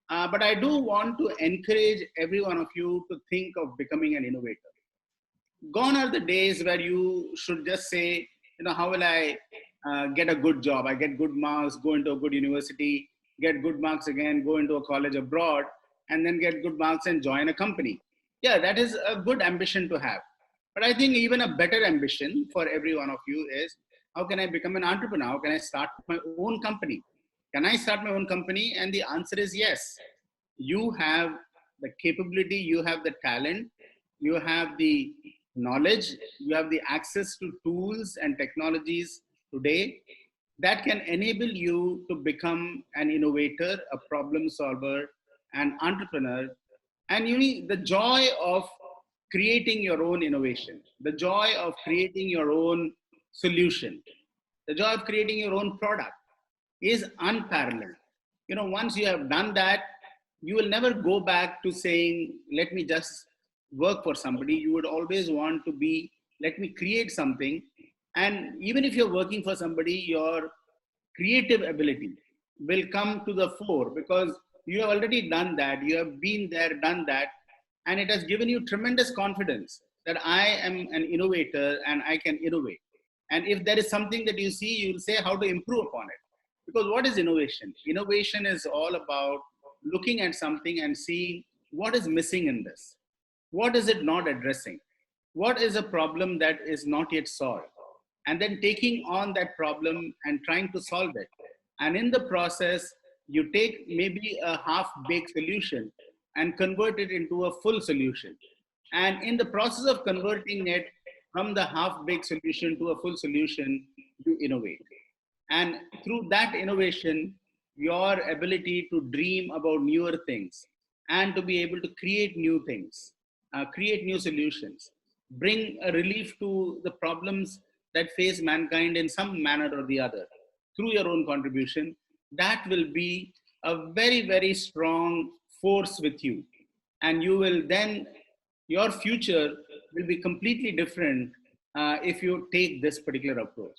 But I do want to encourage every one of you to think of becoming an innovator. Gone are the days where you should just say, how will I get a good job? I get good marks, go into a good university, get good marks again, go into a college abroad, and then get good marks and join a company. Yeah, that is a good ambition to have. But I think even a better ambition for every one of you is, how can I become an entrepreneur? How can I start my own company? Can I start my own company? And the answer is yes. You have the capability, you have the talent, you have the knowledge, you have the access to tools and technologies today that can enable you to become an innovator, a problem solver, an entrepreneur. And you need the joy of creating your own innovation, the joy of creating your own solution, the joy of creating your own product is unparalleled. Once you have done that, you will never go back to saying, let me just work for somebody. You would always want to be, let me create something. And even if you're working for somebody, your creative ability will come to the fore because you have already done that. You have been there, done that. And it has given you tremendous confidence that I am an innovator and I can innovate. And if there is something that you see, you will say how to improve upon it. Because what is innovation? Innovation is all about looking at something and seeing what is missing in this. What is it not addressing? What is a problem that is not yet solved? And then taking on that problem and trying to solve it. And in the process, you take maybe a half-baked solution and convert it into a full solution. And in the process of converting it from the half-baked solution to a full solution, you innovate. And through that innovation, your ability to dream about newer things and to be able to create new things, create new solutions, bring a relief to the problems that face mankind in some manner or the other through your own contribution, that will be a very, very strong force with you. And you will then, your future will be completely different if you take this particular approach.